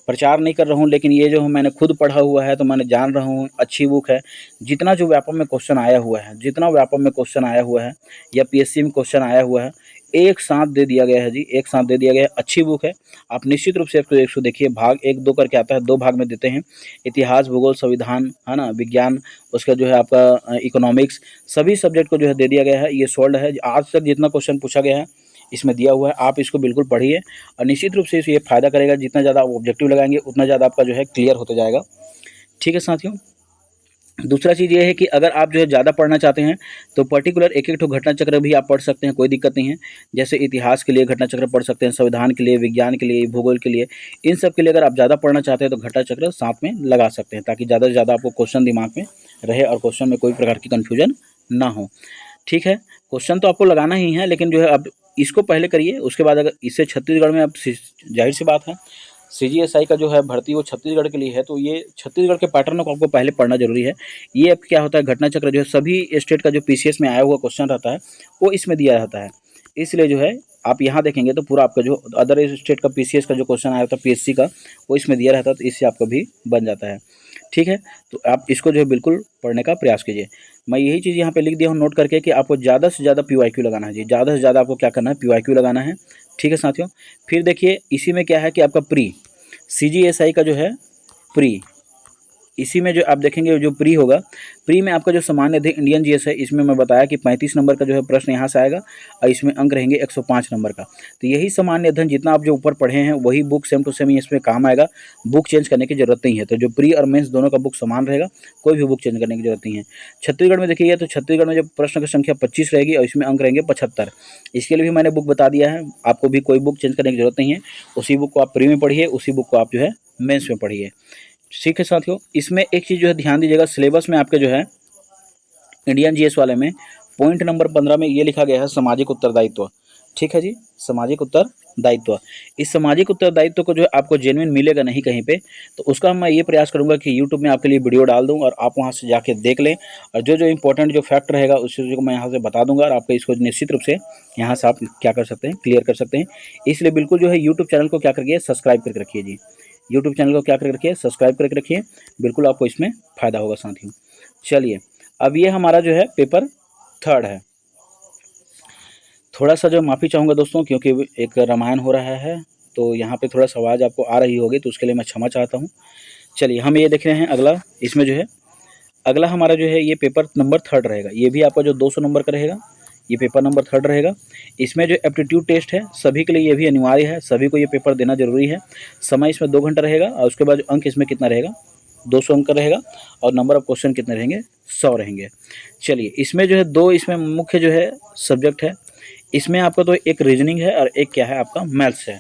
Speaker 1: प्रचार नहीं कर रहा हूँ, लेकिन ये जो मैंने खुद पढ़ा हुआ है तो मैंने जान रहा हूँ, अच्छी बुक है। जितना जो व्यापम में क्वेश्चन आया हुआ है, जितना व्यापम में क्वेश्चन आया हुआ है या PSC में क्वेश्चन आया हुआ है, एक साथ दे दिया गया है जी, एक साथ दे दिया गया है, अच्छी बुक है। आप निश्चित रूप से इसको देखिए, भाग 1-2 करके आता है, 2 भाग में देते हैं, इतिहास, भूगोल, संविधान, है ना, विज्ञान, उसका जो है आपका इकोनॉमिक्स, सभी सब्जेक्ट को जो है दे दिया गया है। ये सोल्ड है, आज तक जितना क्वेश्चन पूछा गया है इसमें दिया हुआ है, आप इसको बिल्कुल पढ़िए और निश्चित रूप से ये फ़ायदा करेगा। जितना ज़्यादा आप ऑब्जेक्टिव लगाएंगे उतना ज़्यादा आपका जो है क्लियर होता जाएगा, ठीक है साथियों। दूसरा चीज़ ये है कि अगर आप जो है ज़्यादा पढ़ना चाहते हैं तो पर्टिकुलर एक-एक ठो घटना चक्र भी आप पढ़ सकते हैं, कोई दिक्कत नहीं है। जैसे इतिहास के लिए घटना चक्र पढ़ सकते हैं, संविधान के लिए, विज्ञान के लिए, भूगोल के लिए, इन सब के लिए अगर आप ज़्यादा पढ़ना चाहते हैं तो घटना चक्र साथ में लगा सकते हैं, ताकि ज़्यादा से ज़्यादा आपको क्वेश्चन दिमाग में रहे और क्वेश्चन में कोई प्रकार की कन्फ्यूजन ना हो, ठीक है। क्वेश्चन तो आपको लगाना ही है, लेकिन जो है आप इसको पहले करिए, उसके बाद अगर इससे छत्तीसगढ़ में आप जाहिर सी बात है CGSI का जो है भर्ती वो छत्तीसगढ़ के लिए है, तो ये छत्तीसगढ़ के पैटर्न को आपको पहले पढ़ना जरूरी है। ये अब क्या होता है, घटना चक्र जो है सभी स्टेट का जो PCS में आया हुआ क्वेश्चन रहता है वो इसमें दिया रहता है, इसलिए जो है आप यहाँ देखेंगे तो पूरा आपका जो अदर स्टेट का PCS का जो क्वेश्चन आया था PSC का, वो इसमें दिया रहता है, तो इससे आपका भी बन जाता है, ठीक है। तो आप इसको जो है बिल्कुल पढ़ने का प्रयास कीजिए। मैं यही चीज़ यहाँ पे लिख दिया हूँ नोट करके कि आपको ज़्यादा से ज़्यादा PYQ लगाना है जी, ज़्यादा से ज़्यादा आपको क्या करना है, PYQ लगाना है, ठीक है साथियों। फिर देखिए इसी में क्या है कि आपका प्री CGSI का जो है प्री, इसी में जो आप देखेंगे जो प्री होगा, प्री में आपका जो सामान्य अध्ययन इंडियन GS है, इसमें मैं बताया कि 35 नंबर का जो है प्रश्न यहाँ से आएगा और इसमें अंक रहेंगे 105 नंबर का। तो यही सामान्य अध्ययन जितना आप जो ऊपर पढ़े हैं वही बुक सेम टू सेम इसमें काम आएगा, बुक चेंज करने की जरूरत नहीं है। तो जो प्री और मेंस दोनों का बुक समान रहेगा, कोई भी बुक चेंज करने की जरूरत नहीं है। छत्तीसगढ़ में देखिए तो छत्तीसगढ़ में जो प्रश्न की संख्या 25 रहेगी और इसमें अंक रहेंगे 75, इसके लिए भी मैंने बुक बता दिया है, आपको भी कोई बुक चेंज करने की जरूरत नहीं है। उसी बुक को आप प्री में पढ़िए, उसी बुक को आप जो है मेंस में पढ़िए, ठीक है साथियों। इसमें एक चीज़ जो है ध्यान दीजिएगा, सिलेबस में आपके जो है इंडियन GS वाले में पॉइंट नंबर 15 में ये लिखा गया है सामाजिक उत्तरदायित्व, ठीक है जी, सामाजिक उत्तरदायित्व। इस सामाजिक उत्तरदायित्व को जो है आपको जेन्युइन मिलेगा नहीं कहीं पे, तो उसका मैं ये प्रयास करूंगा कि यूट्यूब में आपके लिए वीडियो डाल दूं और आप वहां से जाके देख लें, और जो जो इंपॉर्टेंट जो फैक्ट रहेगा उस चीज़ को मैं यहाँ से बता दूंगा और आपको इसको निश्चित रूप से यहाँ से आप क्या कर सकते हैं, क्लियर कर सकते हैं। इसलिए बिल्कुल जो है यूट्यूब चैनल को क्या करके सब्सक्राइब करके रखिए जी, यूट्यूब चैनल को क्या करके रखिए, सब्सक्राइब करके रखिए, बिल्कुल आपको इसमें फ़ायदा होगा साथियों। चलिए अब ये हमारा जो है पेपर 3 है। थोड़ा सा जो माफ़ी चाहूँगा दोस्तों, क्योंकि एक रामायण हो रहा है तो यहाँ पे थोड़ा सा आवाज़ आपको आ रही होगी, तो उसके लिए मैं क्षमा चाहता हूँ। चलिए हम ये देख रहे हैं अगला, इसमें जो है अगला हमारा जो है ये पेपर नंबर 3 रहेगा, ये भी आपका जो 200 नंबर का रहेगा, ये पेपर नंबर 3 रहेगा। इसमें जो एप्टीट्यूड टेस्ट है सभी के लिए ये भी अनिवार्य है, सभी को ये पेपर देना जरूरी है। समय इसमें 2 घंटा रहेगा और उसके बाद अंक इसमें कितना रहेगा, 200 अंक का रहेगा, और नंबर ऑफ क्वेश्चन कितने रहेंगे, 100 रहेंगे। चलिए इसमें जो है 2 इसमें मुख्य जो है सब्जेक्ट है, इसमें आपका तो एक रीजनिंग है और एक क्या है आपका मैथ्स है,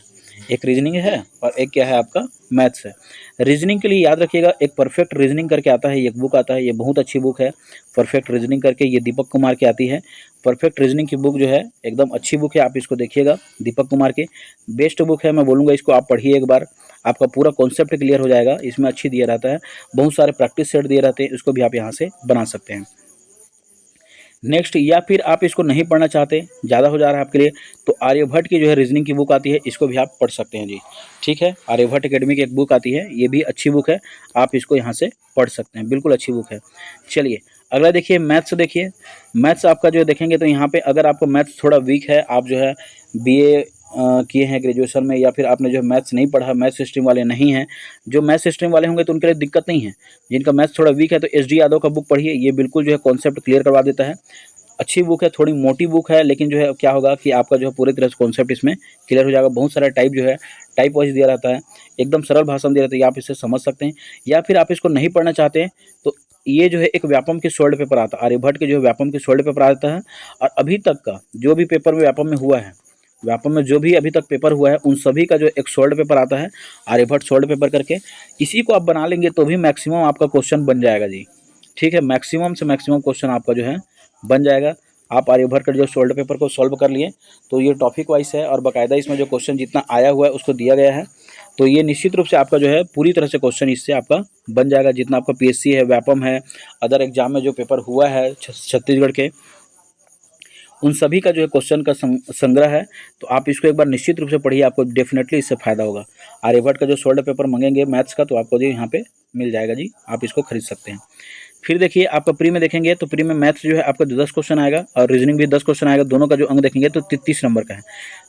Speaker 1: एक रीजनिंग है और एक क्या है आपका मैथ्स है। रीजनिंग के लिए याद रखिएगा एक परफेक्ट रीजनिंग करके आता है, एक बुक आता है, ये बहुत अच्छी बुक है परफेक्ट रीजनिंग करके, ये दीपक कुमार की आती है। परफेक्ट रीजनिंग की बुक जो है एकदम अच्छी बुक है, आप इसको देखिएगा, दीपक कुमार की बेस्ट बुक है, मैं बोलूँगा इसको आप पढ़िए एक बार, आपका पूरा कॉन्सेप्ट क्लियर हो जाएगा। इसमें अच्छी दिया रहता है, बहुत सारे प्रैक्टिस सेट दिए रहते हैं, इसको भी आप यहाँ से बना सकते हैं। नेक्स्ट, या फिर आप इसको नहीं पढ़ना चाहते, ज़्यादा हो जा रहा है आपके लिए, तो आर्यभट्ट की जो है रीजनिंग की बुक आती है, इसको भी आप पढ़ सकते हैं जी। ठीक है, आर्यभट्ट एकेडमी की एक बुक आती है, ये भी अच्छी बुक है, आप इसको यहाँ से पढ़ सकते हैं, बिल्कुल अच्छी बुक है। चलिए अगला देखिए, मैथ्स देखिए। मैथ्स आपका जो देखेंगे तो यहाँ पे अगर आपको मैथ्स थोड़ा वीक है, आप जो है बीए किए हैं ग्रेजुएशन में, या फिर आपने जो मैथ्स नहीं पढ़ा, मैथ्स स्ट्रीम वाले नहीं हैं, जो मैथ्स स्ट्रीम वाले होंगे तो उनके लिए दिक्कत नहीं है। जिनका मैथ्स थोड़ा वीक है तो एस डी यादव का बुक पढ़िए, ये बिल्कुल जो है कॉन्सेप्ट क्लियर करवा देता है। अच्छी बुक है, थोड़ी मोटी बुक है, लेकिन जो है क्या होगा कि आपका जो है पूरी तरह से कॉन्सेप्ट इसमें क्लियर हो जाएगा। बहुत सारा टाइप जो है टाइप वाइज दिया रहता है, एकदम सरल भाषा में दिया रहता है, आप इसे समझ सकते हैं। या फिर आप इसको नहीं पढ़ना चाहते हैं तो ये जो है एक व्यापम के सोल्ड पेपर आता है, आर्यभट्ट के जो है व्यापम के सोल्ड पेपर आता है। और अभी तक का जो भी पेपर में व्यापम में हुआ है, व्यापम में जो भी अभी तक पेपर हुआ है, उन सभी का जो एक सोल्ड पेपर आता है, आर्यभट्ट सोल्ड पेपर करके, इसी को आप बना लेंगे तो भी मैक्सिमम आपका क्वेश्चन बन जाएगा जी। ठीक है, मैक्सिमम से मैक्सिमम क्वेश्चन आपका जो है बन जाएगा। आप आर्यभट्ट का जो सोल्ड पेपर को सॉल्व कर लिए तो ये टॉपिक वाइज है, और बाकायदा इसमें जो क्वेश्चन जितना आया हुआ है उसको दिया गया है, तो ये निश्चित रूप से आपका जो है पूरी तरह से क्वेश्चन इससे आपका बन जाएगा। जितना आपका पीएससी है, व्यापम है, अदर एग्जाम में जो पेपर हुआ है छत्तीसगढ़ के, उन सभी का जो है क्वेश्चन का संग्रह है। तो आप इसको एक बार निश्चित रूप से पढ़िए, आपको डेफिनेटली इससे फायदा होगा। आर्यभट्ट का जो सोल्ड पेपर मांगेंगे मैथ्स का, तो आपको जो यहाँ पे मिल जाएगा जी, आप इसको खरीद सकते हैं। फिर देखिए आपका प्री में देखेंगे तो प्री में मैथ्स जो है आपका 10 क्वेश्चन आएगा, और रीजनिंग भी 10 क्वेश्चन आएगा। दोनों का जो अंक देखेंगे तो 30 नंबर का है।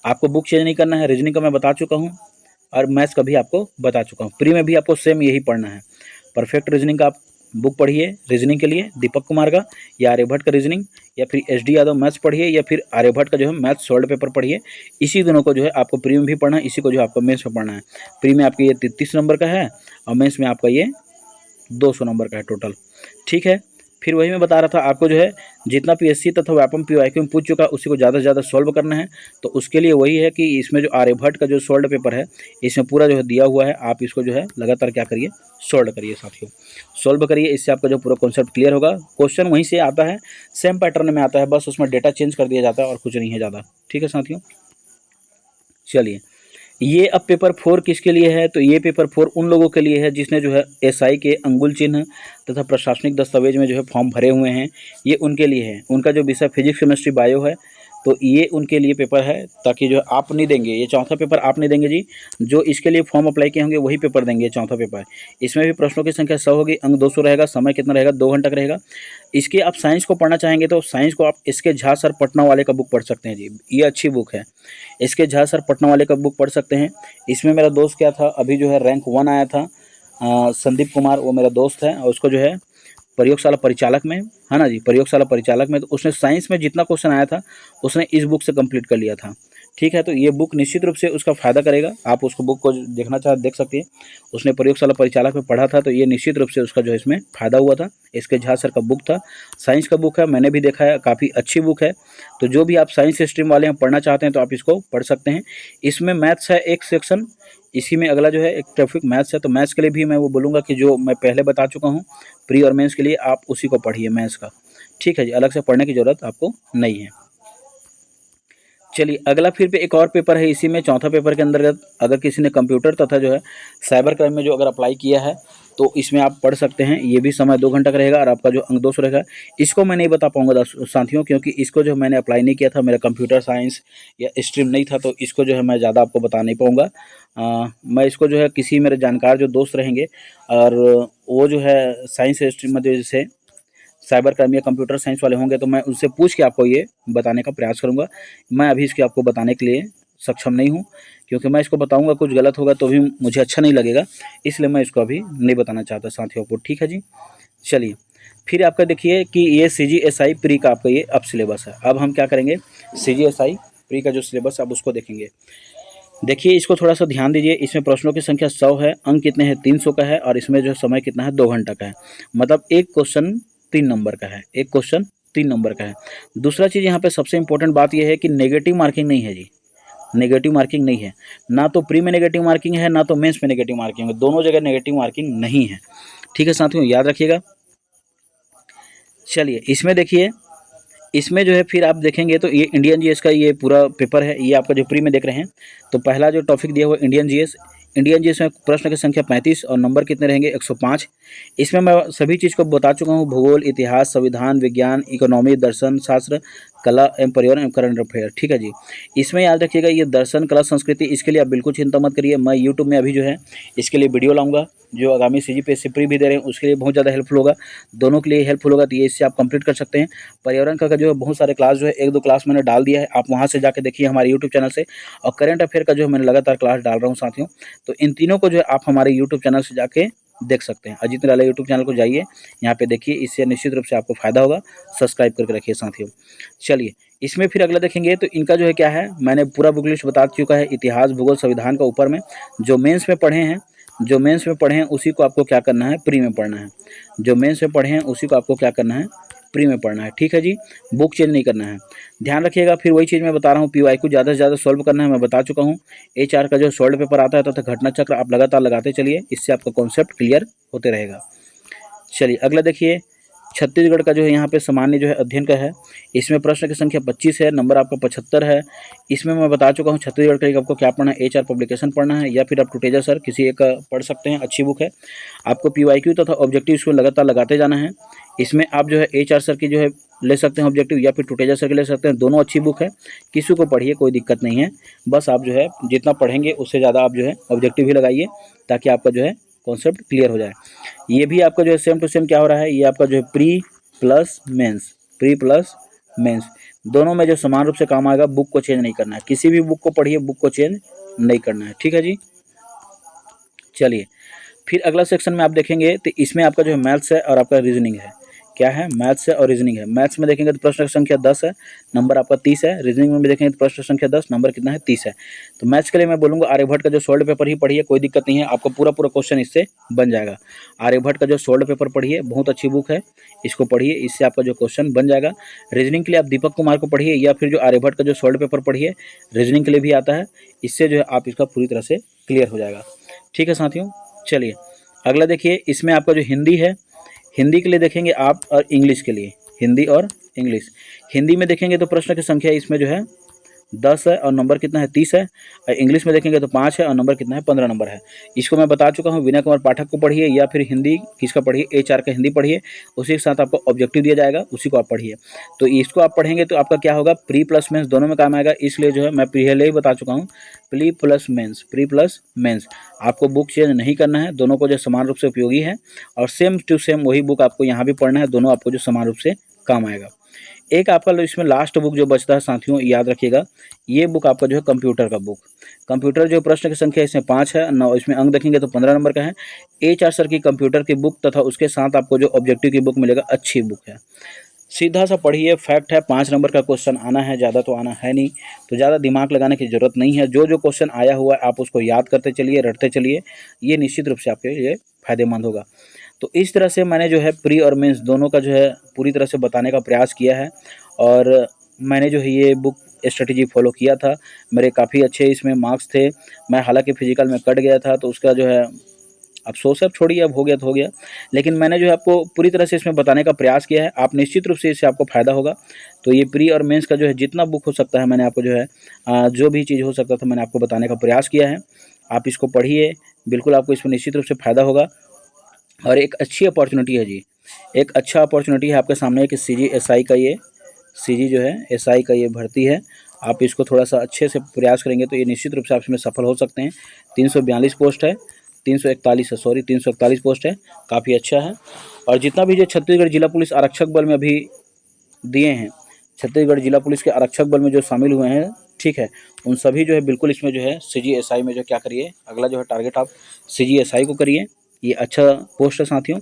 Speaker 1: आपको बुक चेंज नहीं करना है, रीजनिंग का मैं बता चुका हूँ, और मैथ्स का भी आपको बता चुका हूँ। प्री में भी आपको सेम यही पढ़ना है। परफेक्ट रीजनिंग का आप बुक पढ़िए रीजनिंग के लिए, दीपक कुमार का, या आर्यभट्ट का रीजनिंग, या फिर एस डी यादव मैथ्स पढ़िए, या फिर आर्यभट्ट का जो है मैथ्स सोल्ड पेपर पढ़िए। इसी दोनों को जो है आपको प्री में भी पढ़ना है, इसी को जो है आपको मेंस में पढ़ना है। प्री में आपका ये 33 नंबर का है, और मेंस में आपका ये 200 नंबर का है टोटल। ठीक है, फिर वही मैं बता रहा था आपको जो है जितना पीएससी तथा व्यापम पीवाईक्यू में पूछ चुका उसी को ज़्यादा से ज़्यादा सॉल्व करना है। तो उसके लिए वही है कि इसमें जो आर्यभट्ट का जो सॉल्व पेपर है, इसमें पूरा जो है दिया हुआ है, आप इसको जो है लगातार क्या करिए, सॉल्व करिए साथियों, सॉल्व करिए। इससे आपका जो पूरा कॉन्सेप्ट क्लियर होगा। क्वेश्चन वहीं से आता है, सेम पैटर्न में आता है, बस उसमें डेटा चेंज कर दिया जाता है और कुछ नहीं है ज़्यादा। ठीक है साथियों, चलिए ये अब पेपर 4 किसके लिए है, तो ये पेपर 4 उन लोगों के लिए है जिसने जो है एसआई के अंगुल चिन्ह तथा प्रशासनिक दस्तावेज में जो है फॉर्म भरे हुए हैं। ये उनके लिए है, उनका जो विषय फिजिक्स केमिस्ट्री बायो है, तो ये उनके लिए पेपर है। ताकि जो आप नहीं देंगे, ये चौथा पेपर आप नहीं देंगे जी, जो इसके लिए फॉर्म अप्लाई किए होंगे वही पेपर देंगे, चौथा पेपर। इसमें भी प्रश्नों की संख्या 100 होगी, अंक 200 रहेगा, समय कितना रहेगा, 2 घंटा का रहेगा। इसके आप साइंस को पढ़ना चाहेंगे तो साइंस को आप इसके झा सर पटना वाले का बुक पढ़ सकते हैं जी, ये अच्छी बुक है। इसके झा सर पटना वाले का बुक पढ़ सकते हैं। इसमें मेरा दोस्त क्या था, अभी जो है रैंक 1 आया था, संदीप कुमार, वो मेरा दोस्त है, और उसको जो है प्रयोगशाला परिचालक में, है ना जी, प्रयोगशाला परिचालक में, तो उसने साइंस में जितना क्वेश्चन आया था उसने इस बुक से कंप्लीट कर लिया था। ठीक है, तो ये बुक निश्चित रूप से उसका फ़ायदा करेगा। आप उसको बुक को देखना चाहे देख सकते हैं, उसने प्रयोगशाला परिचालक में पढ़ा था, तो ये निश्चित रूप से उसका जो है इसमें फ़ायदा हुआ था। इसके झा सर का बुक था, साइंस का बुक है, मैंने भी देखा है, काफ़ी अच्छी बुक है। तो जो भी आप साइंस स्ट्रीम वाले हैं पढ़ना चाहते हैं तो आप इसको पढ़ सकते हैं। इसमें मैथ्स है एक सेक्शन, इसी में अगला जो है एक टॉपिक मैथ्स है। तो मैथ्स के लिए भी मैं वो बोलूँगा कि जो मैं पहले बता चुका हूँ प्री और मेंस के लिए, आप उसी को पढ़िए मैथ्स का। ठीक है जी, अलग से पढ़ने की ज़रूरत आपको नहीं है। चलिए अगला फिर पे एक और पेपर है, इसी में चौथा पेपर के अंतर्गत अगर किसी ने कंप्यूटर तथा जो है साइबर क्राइम में जो अगर अप्लाई किया है तो इसमें आप पढ़ सकते हैं। ये भी समय 2 घंटा का रहेगा, और आपका जो अंक 200 रहेगा। इसको मैं नहीं बता पाऊंगा साथियों, क्योंकि इसको जो मैंने अप्लाई नहीं किया था, मेरा कंप्यूटर साइंस या स्ट्रीम नहीं था, तो इसको जो है मैं ज़्यादा आपको बता नहीं पाऊँगा। मैं इसको जो है किसी मेरे जानकार जो दोस्त रहेंगे, और वो जो है साइंस स्ट्रीम में जैसे साइबर क्राइम या कंप्यूटर साइंस वाले होंगे, तो मैं उनसे पूछ के आपको ये बताने का प्रयास करूँगा। मैं अभी इसके आपको बताने के लिए सक्षम नहीं हूँ, क्योंकि मैं इसको बताऊँगा कुछ गलत होगा तो भी मुझे अच्छा नहीं लगेगा, इसलिए मैं इसको अभी नहीं बताना चाहता साथियों को। ठीक है जी, चलिए फिर आपका देखिए कि ये CGSI प्री का आपका ये अब सिलेबस है। अब हम क्या करेंगे, CGSI प्री का जो सिलेबस है अब उसको देखेंगे। देखिए इसको थोड़ा सा ध्यान दीजिए, इसमें प्रश्नों की संख्या 100 है, अंक कितने हैं, 300 का है, और इसमें जो समय कितना है, 2 घंटा का है। मतलब एक क्वेश्चन 3 नंबर का है, एक क्वेश्चन 3 नंबर का है। दूसरा चीज़ यहाँ पे सबसे इंपॉर्टेंट बात यह है कि नेगेटिव मार्किंग नहीं है जी, नेगेटिव मार्किंग नहीं है। ना तो प्री में नेगेटिव मार्किंग है, ना तो मेंस में नेगेटिव मार्किंग है, दोनों जगह नेगेटिव मार्किंग नहीं है। ठीक है साथियों, याद रखिएगा। चलिए इसमें देखिए, इसमें जो है फिर आप देखेंगे तो ये इंडियन जीएस का ये पूरा पेपर है, ये आपका जो प्री में देख रहे हैं। तो पहला जो टॉपिक दिया हुआ इंडियन जीएस, इंडियन जी इसमें प्रश्न की संख्या 35 और नंबर कितने रहेंगे 105। इसमें मैं सभी चीज़ को बता चुका हूँ, भूगोल, इतिहास, संविधान, विज्ञान, इकोनॉमी, दर्शन शास्त्र, कला एवं पर्यावरण एवं करंट अफेयर। ठीक है जी। इसमें याद रखिएगा ये दर्शन, कला, संस्कृति, इसके लिए आप बिल्कुल चिंता मत करिए। मैं यूट्यूब में अभी जो है इसके लिए वीडियो लाऊंगा, जो आगामी CGPSC प्री भी दे रहे हैं उसके लिए बहुत ज़्यादा हेल्पफुल होगा, दोनों के लिए हेल्पफुल होगा, तो ये इससे आप कंप्लीट कर सकते हैं। पर्यावरण का जो है बहुत सारे क्लास जो है 1-2 क्लास मैंने डाल दिया है, आप वहाँ से जाके देखिए हमारे यूट्यूब चैनल से। और करंट अफेयर का जो है मैंने लगातार क्लास डाल रहा हूँ साथियों। तो इन तीनों को जो है आप हमारे यूट्यूब चैनल से जाके देख सकते हैं। अजीत निराला यूट्यूब चैनल को जाइए, यहाँ पे देखिए, इससे निश्चित रूप से आपको फायदा होगा। सब्सक्राइब करके रखिए साथियों। चलिए इसमें फिर अगला देखेंगे तो इनका जो है क्या है, मैंने पूरा बुक लिस्ट बता चुका है। इतिहास, भूगोल, संविधान का ऊपर में जो मेंस में पढ़े हैं, जो मेंस में पढ़े हैं उसी को आपको क्या करना है, प्री में पढ़ना है। जो मेंस में पढ़े हैं उसी को आपको क्या करना है, प्री में पढ़ना है। ठीक है जी, बुक चेंज नहीं करना है, ध्यान रखिएगा। फिर वही चीज़ मैं बता रहा हूँ, PYQ ज़्यादा से ज़्यादा सॉल्व करना है, मैं बता चुका हूँ। HR का जो सॉल्व पेपर आता है तथा घटना चक्र आप लगातार लगाते चलिए, इससे आपका कॉन्सेप्ट क्लियर होते रहेगा। चलिए अगला देखिए, छत्तीसगढ़ का जो है यहाँ पे सामान्य जो है अध्ययन का है। इसमें प्रश्न की संख्या 25 है, नंबर आपका 75 है। इसमें मैं बता चुका हूँ छत्तीसगढ़ का आपको क्या पढ़ना है, HR पब्लिकेशन पढ़ना है, या फिर आप टुटेजा सर किसी एक का पढ़ सकते हैं, अच्छी बुक है। आपको PYQ तथा ऑब्जेक्टिव इसको लगातार लगाते जाना है। इसमें आप जो है HR सर की जो है ले सकते हैं ऑब्जेक्टिव, या फिर टुटेजा सर के ले सकते हैं, दोनों अच्छी बुक है, किसी को पढ़िए, कोई दिक्कत नहीं है। बस आप जो है जितना पढ़ेंगे उससे ज़्यादा आप जो है ऑब्जेक्टिव ही लगाइए, ताकि आपका जो है कॉन्सेप्ट क्लियर हो जाए। ये भी आपका जो है सेम टू सेम क्या हो रहा है, ये आपका जो है pre plus mains, pre plus mains दोनों में जो समान रूप से काम आएगा। बुक को चेंज नहीं करना है, किसी भी बुक को पढ़िए, बुक को चेंज नहीं करना है। ठीक है जी। चलिए फिर अगला सेक्शन में आप देखेंगे तो इसमें आपका जो है मैथ्स है और आपका रीजनिंग है। क्या है, मैथ्स है और रीजनिंग है। मैथ्स में देखेंगे तो प्रश्न संख्या 10 है, नंबर आपका 30 है। रीजनिंग में भी देखेंगे तो प्रश्न संख्या 10, नंबर कितना है, 30 है। तो मैथ्स के लिए मैं बोलूँगा आर्यभट्ट का जो सोल्ड पेपर ही पढ़िए, कोई दिक्कत नहीं है, आपको पूरा पूरा क्वेश्चन इससे बन जाएगा। आर्यभट्ट का जो सोल्ड पेपर पढ़िए, बहुत अच्छी बुक है, इसको पढ़िए, इससे आपका जो क्वेश्चन बन जाएगा। रीजनिंग के लिए आप दीपक कुमार को पढ़िए, या फिर जो आर्यभट्ट का जो सोल्ड पेपर पढ़िए, रीजनिंग के लिए भी आता है, इससे जो है आप इसका पूरी तरह से क्लियर हो जाएगा। ठीक है साथियों। चलिए अगला देखिए, इसमें आपका जो हिंदी है, हिंदी के लिए देखेंगे आप, और इंग्लिश के लिए, हिंदी और इंग्लिश। हिंदी में देखेंगे तो प्रश्न की संख्या इसमें जो है 10 है और नंबर कितना है, 30 है। और इंग्लिश में देखेंगे तो 5 है और नंबर कितना है, 15 नंबर है। इसको मैं बता चुका हूँ, विनय कुमार पाठक को पढ़िए, या फिर हिंदी किसका पढ़िए, HR का हिंदी पढ़िए, उसी के साथ आपको ऑब्जेक्टिव दिया जाएगा, उसी को आप पढ़िए। तो इसको आप पढ़ेंगे तो आपका क्या होगा, प्री प्लस मेंस दोनों में काम आएगा। इसलिए जो है मैं पहले ही बता चुका हूँ, pre plus mains, pre plus mains, आपको बुक चेंज नहीं करना है, दोनों को जो समान रूप से उपयोगी है, और सेम टू सेम वही बुक आपको यहाँ भी पढ़ना है, दोनों आपको जो समान रूप से काम आएगा। एक आपका इसमें लास्ट बुक जो बचता है साथियों, याद रखिएगा, ये बुक आपका जो है कंप्यूटर का बुक। कंप्यूटर जो प्रश्न की संख्या इसमें 5 है, नौ इसमें अंक देखेंगे तो 15 नंबर का है। HR सर की कंप्यूटर की बुक तथा उसके साथ आपको जो ऑब्जेक्टिव की बुक मिलेगा, अच्छी बुक है, सीधा सा पढ़िए, फैक्ट है, 5 नंबर का क्वेश्चन आना है, ज़्यादा तो आना है नहीं, तो ज़्यादा दिमाग लगाने की ज़रूरत नहीं है। जो जो क्वेश्चन आया हुआ है आप उसको याद करते चलिए, रटते चलिए, ये निश्चित रूप से आपके लिए फ़ायदेमंद होगा। तो इस तरह से मैंने जो है प्री और मेंस दोनों का जो है पूरी तरह से बताने का प्रयास किया है, और मैंने जो है ये बुक स्ट्रेटेजी फॉलो किया था। मेरे काफ़ी अच्छे इसमें मार्क्स थे। मैं हालांकि फिजिकल में कट गया था, तो उसका जो है अफसोस है, अब छोड़िए, अब हो गया तो हो गया, लेकिन मैंने जो है आपको पूरी तरह से इसमें बताने का प्रयास किया है। आप निश्चित रूप से इससे आपको फ़ायदा होगा। तो ये प्री और मेंस का जो है जितना बुक हो सकता है, मैंने आपको जो है जो भी चीज़ हो सकता था मैंने आपको बताने का प्रयास किया है। आप इसको पढ़िए, बिल्कुल आपको इसमें निश्चित रूप से फ़ायदा होगा। और एक अच्छी अपॉर्चुनिटी है जी, एक अच्छा अपॉर्चुनिटी है आपके सामने कि CGSI का ये जो है SI का ये भर्ती है। आप इसको थोड़ा सा अच्छे से प्रयास करेंगे तो ये निश्चित रूप से आप इसमें सफल हो सकते हैं। 342 पोस्ट है, 341 है, सॉरी 341 पोस्ट है, काफ़ी अच्छा है। और जितना भी जो छत्तीसगढ़ जिला पुलिस आरक्षक बल में अभी दिए हैं, छत्तीसगढ़ जिला पुलिस के आरक्षक बल में जो शामिल हुए हैं, ठीक है, उन सभी जो है बिल्कुल इसमें जो है CGSI में जो क्या करिए, अगला जो है टारगेट आप CGSI को करिए। ये अच्छा पोस्ट है साथियों।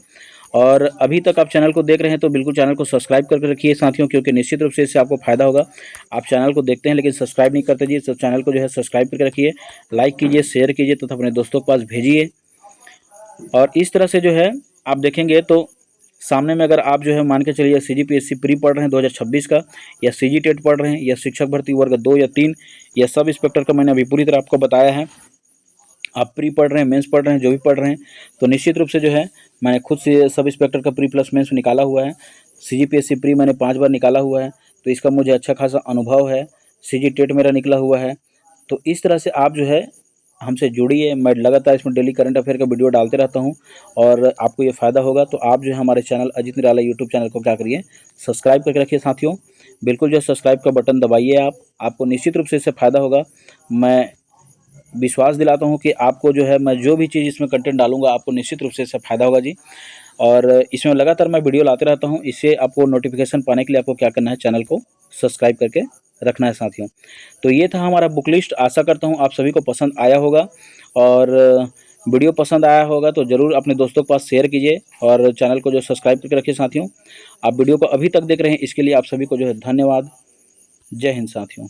Speaker 1: और अभी तक आप चैनल को देख रहे हैं तो बिल्कुल चैनल को सब्सक्राइब करके रखिए साथियों, क्योंकि निश्चित रूप से इससे आपको फायदा होगा। आप चैनल को देखते हैं लेकिन सब्सक्राइब नहीं करते जी, तो चैनल को जो है सब्सक्राइब करके रखिए, लाइक कीजिए, शेयर कीजिए तथा अपने दोस्तों के पास भेजिए। और इस तरह से जो है आप देखेंगे तो सामने में अगर आप जो है मान के चलिए CGPSC प्री पढ़ रहे हैं 2026 का, या CG टेट पढ़ रहे हैं, या शिक्षक भर्ती वर्ग 2 या 3, या सब इंस्पेक्टर का मैंने अभी पूरी तरह आपको बताया है। आप प्री पढ़ रहे हैं, मेंस पढ़ रहे हैं, जो भी पढ़ रहे हैं, तो निश्चित रूप से जो है मैंने खुद से सब इंस्पेक्टर का प्री प्लस मेंस निकाला हुआ है। CGPSC प्री मैंने 5 बार निकाला हुआ है, तो इसका मुझे अच्छा खासा अनुभव है। CG टेट मेरा निकला हुआ है। तो इस तरह से आप जो है हमसे जुड़िए। मैं लगातार इसमें डेली करंट अफेयर का वीडियो डालते रहता हूँ और आपको ये फ़ायदा होगा। तो आप जो है हमारे चैनल अजीत निराला यूट्यूब चैनल को क्या करिए, सब्सक्राइब करके रखिए साथियों। बिल्कुल जो सब्सक्राइब का बटन दबाइए आप, आपको निश्चित रूप से इससे फ़ायदा होगा। मैं विश्वास दिलाता हूँ कि आपको जो है मैं जो भी चीज़ इसमें कंटेंट डालूंगा आपको निश्चित रूप से इससे फ़ायदा होगा जी। और इसमें लगातार मैं वीडियो लाते रहता हूँ। इससे आपको नोटिफिकेशन पाने के लिए आपको क्या करना है, चैनल को सब्सक्राइब करके रखना है साथियों। तो ये था हमारा बुक लिस्ट। आशा करता हूँ आप सभी को पसंद आया होगा और वीडियो पसंद आया होगा तो ज़रूर अपने दोस्तों के पास शेयर कीजिए और चैनल को जो सब्सक्राइब करके रखिए साथियों। आप वीडियो को अभी तक देख रहे हैं इसके लिए आप सभी को जो है धन्यवाद। जय हिंद साथियों।